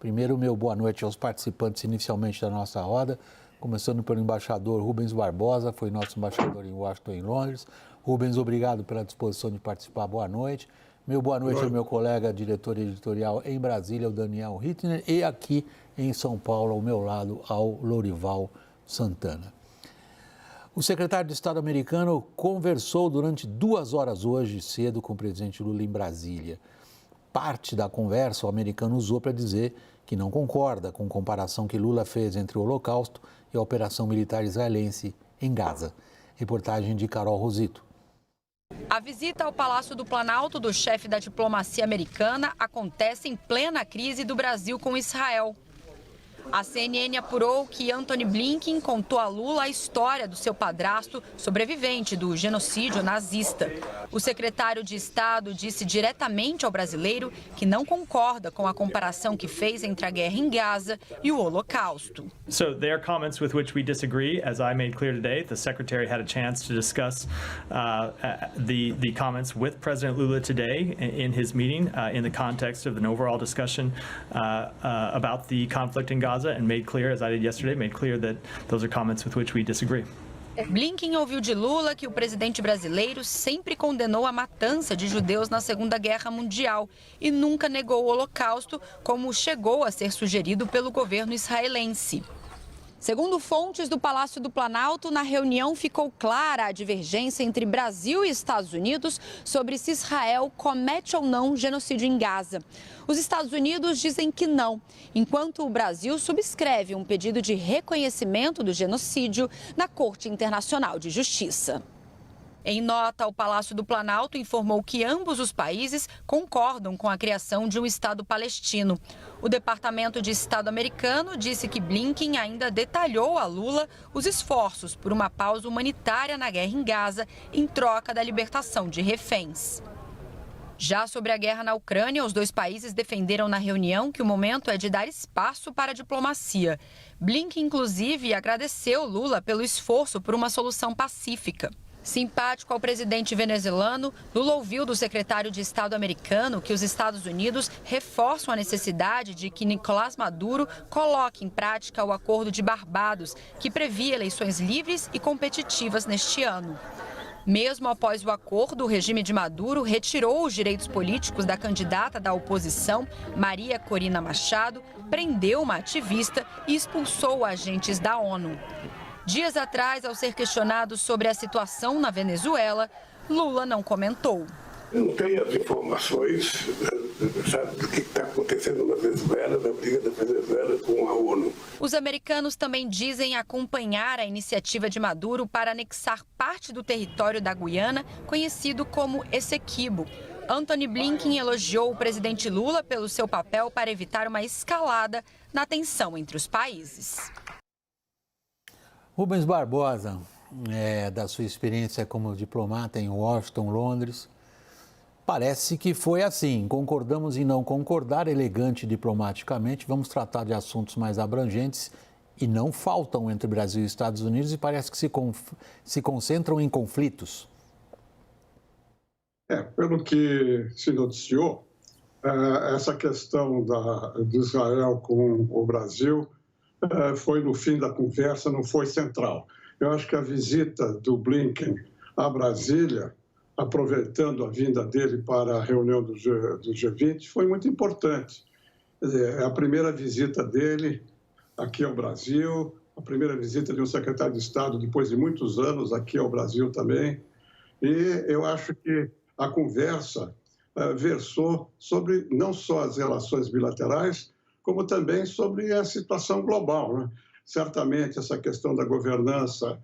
Primeiro, meu boa noite aos participantes inicialmente da nossa roda, começando pelo embaixador Rubens Barbosa, foi nosso embaixador em Washington e Londres. Rubens, obrigado pela disposição de participar, boa noite. Meu boa noite ao meu colega diretor editorial em Brasília, o Daniel Hittner, e aqui em São Paulo, ao meu lado, ao Lorival Santana. O secretário de Estado americano conversou durante 2 horas hoje cedo com o presidente Lula em Brasília. Parte da conversa o americano usou para dizer que não concorda com a comparação que Lula fez entre o Holocausto e a operação militar israelense em Gaza. Reportagem de Carol Rosito. A visita ao Palácio do Planalto do chefe da diplomacia americana acontece em plena crise do Brasil com Israel. A CNN apurou que Antony Blinken contou a Lula a história do seu padrasto, sobrevivente do genocídio nazista. O secretário de Estado disse diretamente ao brasileiro que não concorda com a comparação que fez entre a guerra em Gaza e o Holocausto. So there are comments with which we disagree. As I made clear today, the secretary had a chance to discuss the comments with President Lula today in his meeting in the context of an overall discussion about the conflict in Gaza. And made clear, as I did yesterday, made clear that those are comments with which we disagree. Blinken ouviu de Lula que o presidente brasileiro sempre condenou a matança de judeus na Segunda Guerra Mundial e nunca negou o Holocausto, como chegou a ser sugerido pelo governo israelense. Segundo fontes do Palácio do Planalto, na reunião ficou clara a divergência entre Brasil e Estados Unidos sobre se Israel comete ou não genocídio em Gaza. Os Estados Unidos dizem que não, enquanto o Brasil subscreve um pedido de reconhecimento do genocídio na Corte Internacional de Justiça. Em nota, o Palácio do Planalto informou que ambos os países concordam com a criação de um Estado palestino. O Departamento de Estado americano disse que Blinken ainda detalhou a Lula os esforços por uma pausa humanitária na guerra em Gaza em troca da libertação de reféns. Já sobre a guerra na Ucrânia, os dois países defenderam na reunião que o momento é de dar espaço para a diplomacia. Blinken, inclusive, agradeceu Lula pelo esforço por uma solução pacífica. Simpático ao presidente venezuelano, Lula ouviu do secretário de Estado americano que os Estados Unidos reforçam a necessidade de que Nicolás Maduro coloque em prática o Acordo de Barbados, que previa eleições livres e competitivas neste ano. Mesmo após o acordo, o regime de Maduro retirou os direitos políticos da candidata da oposição, Maria Corina Machado, prendeu uma ativista e expulsou agentes da ONU. Dias atrás, ao ser questionado sobre a situação na Venezuela, Lula não comentou. Eu não tenho as informações, sabe, do que está acontecendo na Venezuela, da briga da Venezuela com a ONU. Os americanos também dizem acompanhar a iniciativa de Maduro para anexar parte do território da Guiana, conhecido como Essequibo. Antony Blinken elogiou o presidente Lula pelo seu papel para evitar uma escalada na tensão entre os países. Rubens Barbosa, da sua experiência como diplomata em Washington, Londres, parece que foi assim, concordamos em não concordar, elegante diplomaticamente, vamos tratar de assuntos mais abrangentes e não faltam entre Brasil e Estados Unidos e parece que se concentram em conflitos. Pelo que se noticiou, essa questão de Israel com o Brasil foi no fim da conversa, não foi central. Eu acho que a visita do Blinken a Brasília, aproveitando a vinda dele para a reunião do G20, foi muito importante. É a primeira visita dele aqui ao Brasil, a primeira visita de um secretário de Estado depois de muitos anos aqui ao Brasil também. E eu acho que a conversa versou sobre não só as relações bilaterais, como também sobre a situação global, né? Certamente essa questão da governança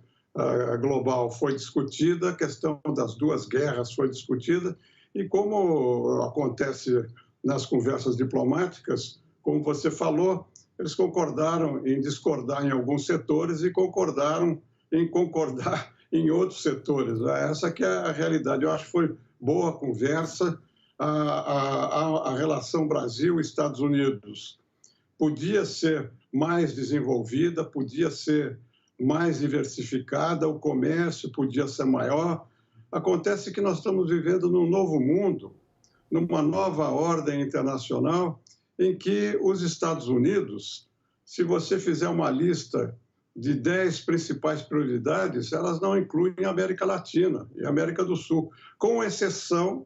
global foi discutida, a questão das duas guerras foi discutida, e como acontece nas conversas diplomáticas, como você falou, eles concordaram em discordar em alguns setores e concordaram em concordar em outros setores. Essa que é a realidade. Eu acho que foi boa a conversa. A relação Brasil-Estados Unidos podia ser mais desenvolvida, podia ser mais diversificada, o comércio podia ser maior. Acontece que nós estamos vivendo num novo mundo, numa nova ordem internacional, em que os Estados Unidos, se você fizer uma lista de 10 principais prioridades, elas não incluem a América Latina e a América do Sul, com exceção,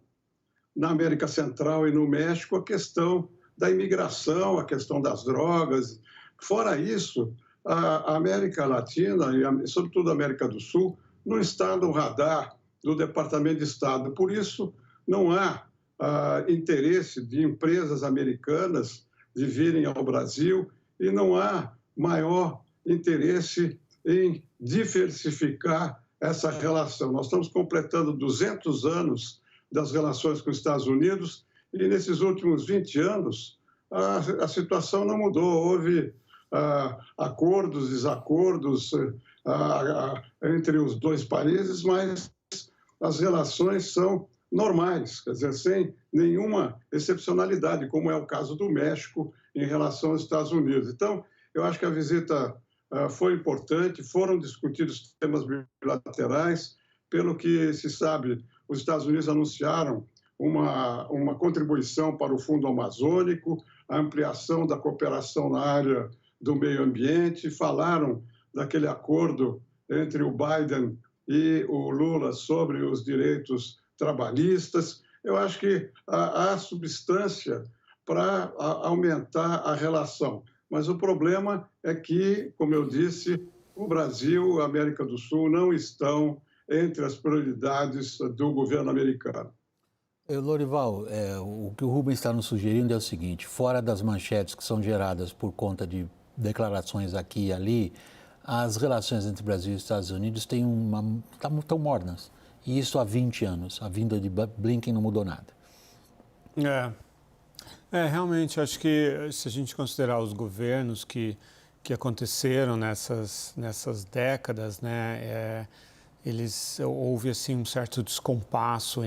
na América Central e no México, a questão da imigração, a questão das drogas. Fora isso, a América Latina e, sobretudo, a América do Sul, não está no radar do Departamento de Estado. Por isso, não há interesse de empresas americanas de virem ao Brasil e não há maior interesse em diversificar essa relação. Nós estamos completando 200 anos das relações com os Estados Unidos e, nesses últimos 20 anos, a situação não mudou. Houve acordos, desacordos entre os dois países, mas as relações são normais, quer dizer, sem nenhuma excepcionalidade, como é o caso do México em relação aos Estados Unidos. Então, eu acho que a visita foi importante, foram discutidos temas bilaterais. Pelo que se sabe, os Estados Unidos anunciaram uma contribuição para o Fundo Amazônico, a ampliação da cooperação na área do meio ambiente, falaram daquele acordo entre o Biden e o Lula sobre os direitos trabalhistas. Eu acho que há substância para aumentar a relação. Mas o problema é que, como eu disse, o Brasil e a América do Sul não estão entre as prioridades do governo americano. Lorival, o que o Rubens está nos sugerindo é o seguinte: fora das manchetes que são geradas por conta de declarações aqui e ali, as relações entre Brasil e Estados Unidos estão mornas. E isso há 20 anos. A vinda de Blinken não mudou nada. Realmente, acho que se a gente considerar os governos que aconteceram nessas décadas, né, houve assim, um certo descompasso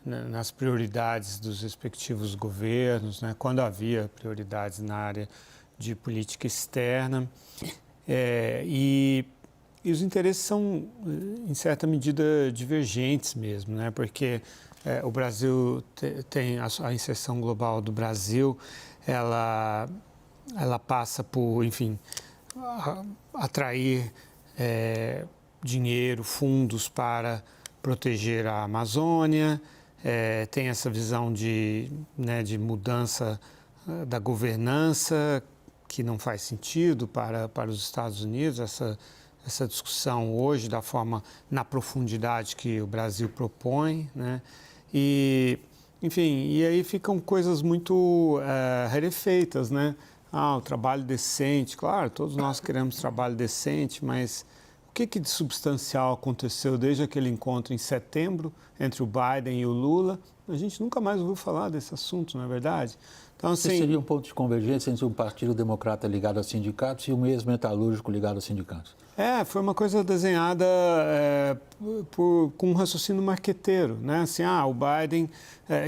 nas prioridades dos respectivos governos, né, quando havia prioridades na área de política externa. E os interesses são, em certa medida, divergentes mesmo, né, porque o Brasil tem a inserção global do Brasil, ela passa por, enfim, atrair dinheiro, fundos para proteger a Amazônia, tem essa visão de mudança da governança que não faz sentido para os Estados Unidos, essa discussão hoje da forma, na profundidade que o Brasil propõe, né? E, enfim, e aí ficam coisas muito rarefeitas, né? O trabalho decente, claro, todos nós queremos trabalho decente, mas o que de substancial aconteceu desde aquele encontro em setembro entre o Biden e o Lula? A gente nunca mais ouviu falar desse assunto, não é verdade? Então, assim, seria um ponto de convergência entre um partido democrata ligado a sindicatos e um ex-metalúrgico ligado a sindicatos? Foi uma coisa desenhada com um raciocínio marqueteiro, né? Assim, o Biden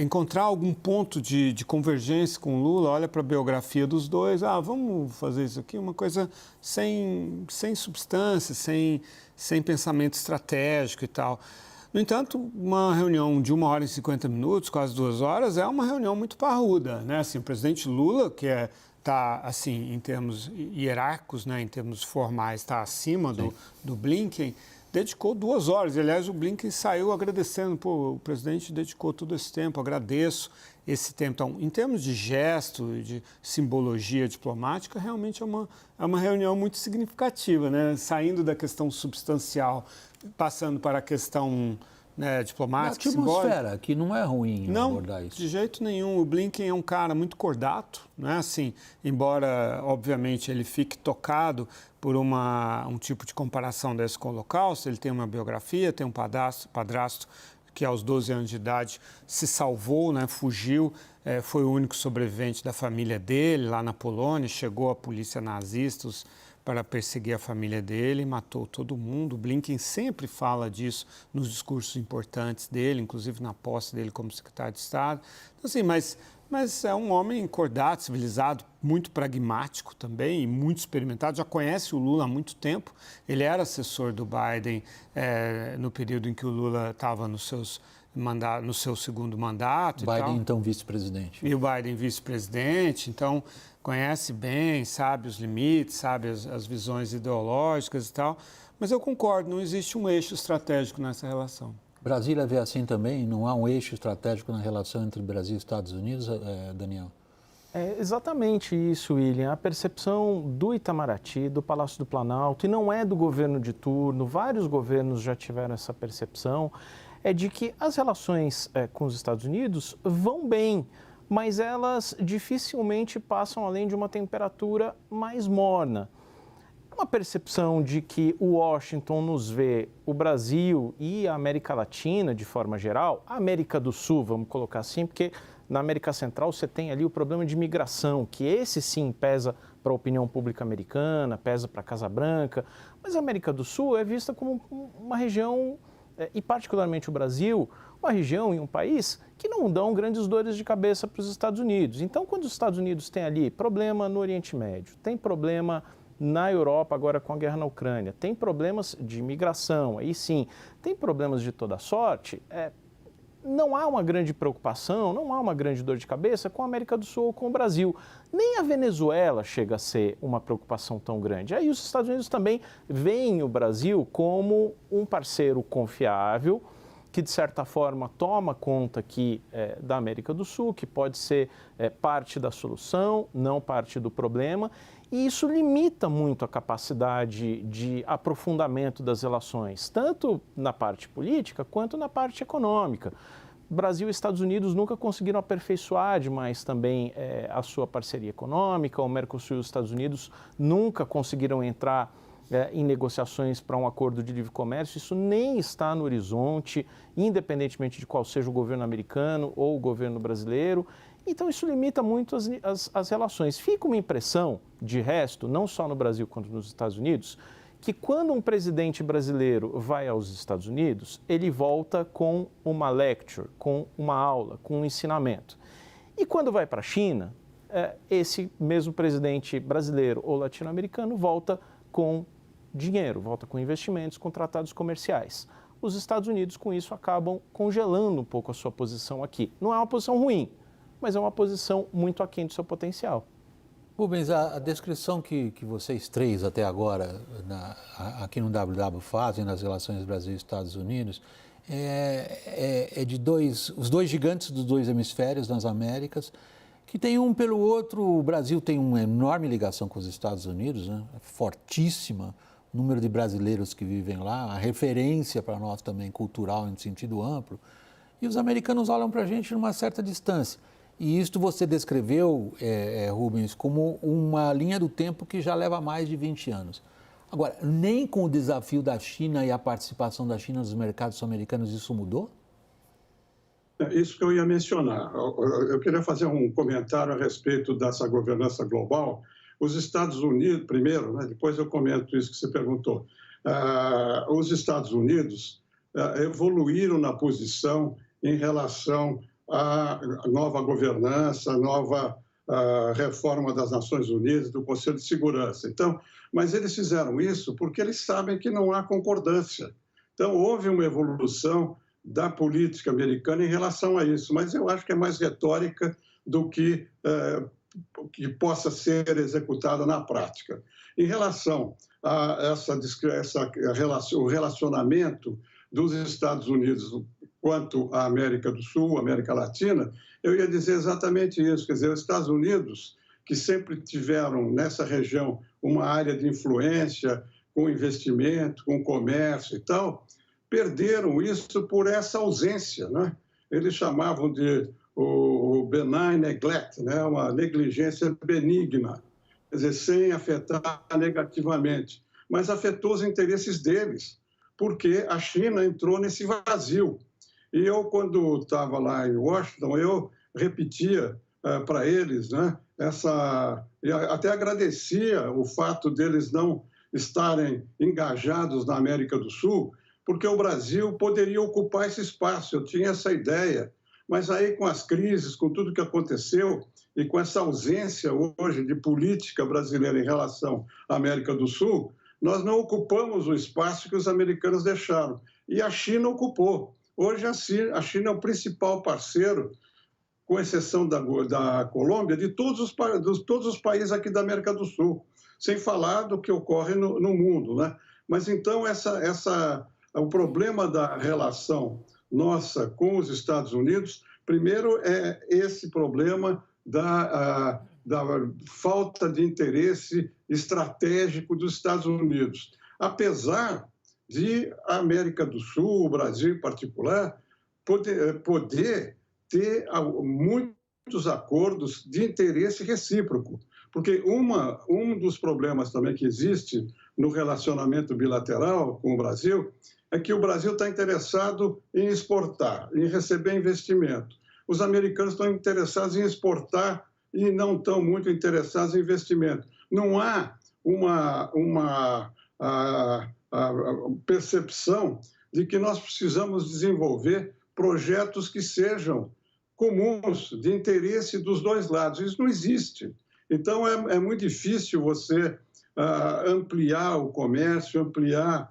encontrar algum ponto de convergência com o Lula, olha para a biografia dos dois, vamos fazer isso aqui, uma coisa sem substância, sem pensamento estratégico e tal. No entanto, uma reunião de 1 hora e 50 minutos, quase 2 horas, é uma reunião muito parruda, né? Assim, o presidente Lula, que está, assim, em termos hierárquicos, né, em termos formais, está acima do Blinken, dedicou 2 horas. E, aliás, o Blinken saiu agradecendo, o presidente dedicou todo esse tempo, agradeço esse tempo. Então, em termos de gesto, de simbologia diplomática, realmente é uma reunião muito significativa, né? Saindo da questão substancial, passando para a questão diplomática, simbólica. A atmosfera, que não é ruim abordar isso. Não, de jeito nenhum. O Blinken é um cara muito cordato, né? Assim, embora, obviamente, ele fique tocado por um tipo de comparação desse com o Holocausto, ele tem uma biografia, tem um padrasto que aos 12 anos de idade se salvou, né? Fugiu, foi o único sobrevivente da família dele lá na Polônia, chegou a polícia nazista para perseguir a família dele, matou todo mundo. O Blinken sempre fala disso nos discursos importantes dele, inclusive na posse dele como secretário de Estado. Então, assim, mas é um homem cordato, civilizado, muito pragmático também e muito experimentado. Já conhece o Lula há muito tempo. Ele era assessor do Biden no período em que o Lula estava nos seus no seu segundo mandato. Biden, então, vice-presidente. E o Biden, vice-presidente, então conhece bem, sabe os limites, sabe as visões ideológicas e tal. Mas eu concordo, não existe um eixo estratégico nessa relação. Brasília vê assim também? Não há um eixo estratégico na relação entre Brasil e Estados Unidos, Daniel? É exatamente isso, William. A percepção do Itamaraty, do Palácio do Planalto, e não é do governo de turno, vários governos já tiveram essa percepção, é de que as relações com os Estados Unidos vão bem, mas elas dificilmente passam além de uma temperatura mais morna. Uma percepção de que o Washington nos vê, o Brasil e a América Latina, de forma geral, a América do Sul, vamos colocar assim, porque na América Central você tem ali o problema de migração, que esse sim pesa para a opinião pública americana, pesa para a Casa Branca, mas a América do Sul é vista como uma região, e particularmente o Brasil, uma região e um país que não dão grandes dores de cabeça para os Estados Unidos. Então, quando os Estados Unidos têm ali problema no Oriente Médio, tem problema na Europa agora com a guerra na Ucrânia, tem problemas de imigração, aí sim, tem problemas de toda sorte, não há uma grande preocupação, não há uma grande dor de cabeça com a América do Sul ou com o Brasil. Nem a Venezuela chega a ser uma preocupação tão grande. Aí os Estados Unidos também veem o Brasil como um parceiro confiável, que de certa forma toma conta aqui da América do Sul, que pode ser parte da solução, não parte do problema. E isso limita muito a capacidade de aprofundamento das relações, tanto na parte política quanto na parte econômica. Brasil e Estados Unidos nunca conseguiram aperfeiçoar demais também a sua parceria econômica, o Mercosul e os Estados Unidos nunca conseguiram entrar em negociações para um acordo de livre comércio, isso nem está no horizonte, independentemente de qual seja o governo americano ou o governo brasileiro. Então, isso limita muito as relações. Fica uma impressão, de resto, não só no Brasil quanto nos Estados Unidos, que quando um presidente brasileiro vai aos Estados Unidos, ele volta com uma lecture, com uma aula, com um ensinamento. E quando vai para a China, esse mesmo presidente brasileiro ou latino-americano volta com dinheiro, volta com investimentos, com tratados comerciais. Os Estados Unidos, com isso, acabam congelando um pouco a sua posição aqui. Não é uma posição ruim, mas é uma posição muito aquém do seu potencial. Rubens, a descrição que vocês três até agora, aqui no WW fazem nas relações Brasil e Estados Unidos, é de os dois gigantes dos dois hemisférios nas Américas, que tem um pelo outro. O Brasil tem uma enorme ligação com os Estados Unidos, né? Fortíssima, o número de brasileiros que vivem lá, a referência para nós também cultural em sentido amplo, e os americanos olham para a gente numa certa distância. E isto você descreveu, Rubens, como uma linha do tempo que já leva mais de 20 anos. Agora, nem com o desafio da China e a participação da China nos mercados americanos isso mudou? Isso que eu ia mencionar. Eu queria fazer um comentário a respeito dessa governança global. Os Estados Unidos, primeiro, né, depois eu comento isso que você perguntou. Os Estados Unidos evoluíram na posição em relação à nova governança, a nova reforma das Nações Unidas, do Conselho de Segurança. Então, mas eles fizeram isso porque eles sabem que não há concordância. Então, houve uma evolução da política americana em relação a isso, mas eu acho que é mais retórica do que possa ser executada na prática. Em relação a o relacionamento dos Estados Unidos quanto à América do Sul, América Latina, eu ia dizer exatamente isso, quer dizer, os Estados Unidos, que sempre tiveram nessa região uma área de influência, com investimento, com comércio e tal, perderam isso por essa ausência, né? Eles chamavam de o benign neglect, né? Uma negligência benigna, quer dizer, sem afetar negativamente, mas afetou os interesses deles, porque a China entrou nesse vazio. E eu, quando estava lá em Washington, eu repetia para eles, né, até agradecia o fato deles não estarem engajados na América do Sul, porque o Brasil poderia ocupar esse espaço, eu tinha essa ideia. Mas aí, com as crises, com tudo que aconteceu e com essa ausência hoje de política brasileira em relação à América do Sul, nós não ocupamos o espaço que os americanos deixaram. E a China ocupou. Hoje a China é o principal parceiro, com exceção da Colômbia, de todos os países aqui da América do Sul, sem falar do que ocorre no mundo, né? Mas então o problema da relação nossa com os Estados Unidos, primeiro é esse problema da falta de interesse estratégico dos Estados Unidos, apesar de a América do Sul, o Brasil em particular, poder ter muitos acordos de interesse recíproco, porque um dos problemas também que existe no relacionamento bilateral com o Brasil é que o Brasil está interessado em exportar, em receber investimento. Os americanos estão interessados em exportar e não estão muito interessados em investimento. Não há uma percepção de que nós precisamos desenvolver projetos que sejam comuns, de interesse dos dois lados. Isso não existe. Então, é muito difícil você ampliar o comércio, ampliar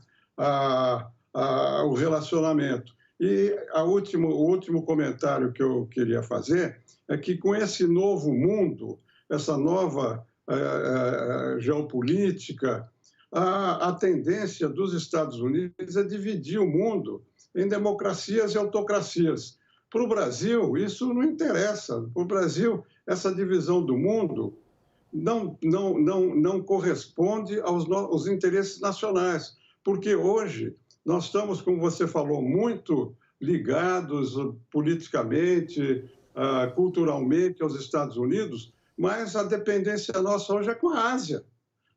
o relacionamento. E o último comentário que eu queria fazer é que, com esse novo mundo, essa nova geopolítica, a tendência dos Estados Unidos é dividir o mundo em democracias e autocracias. Para o Brasil, isso não interessa. Para o Brasil, essa divisão do mundo não corresponde aos interesses nacionais, porque hoje nós estamos, como você falou, muito ligados politicamente, culturalmente aos Estados Unidos, mas a dependência nossa hoje é com a Ásia.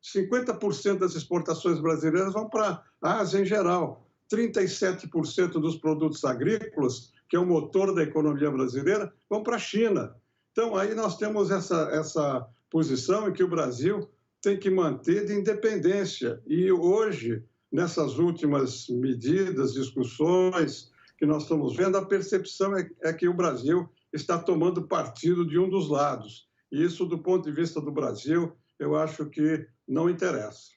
50% das exportações brasileiras vão para a Ásia em geral. 37% dos produtos agrícolas, que é o motor da economia brasileira, vão para a China. Então, aí nós temos essa posição em que o Brasil tem que manter de independência. E hoje, nessas últimas medidas, discussões que nós estamos vendo, a percepção é que o Brasil está tomando partido de um dos lados. E isso, do ponto de vista do Brasil, eu acho que não interessa.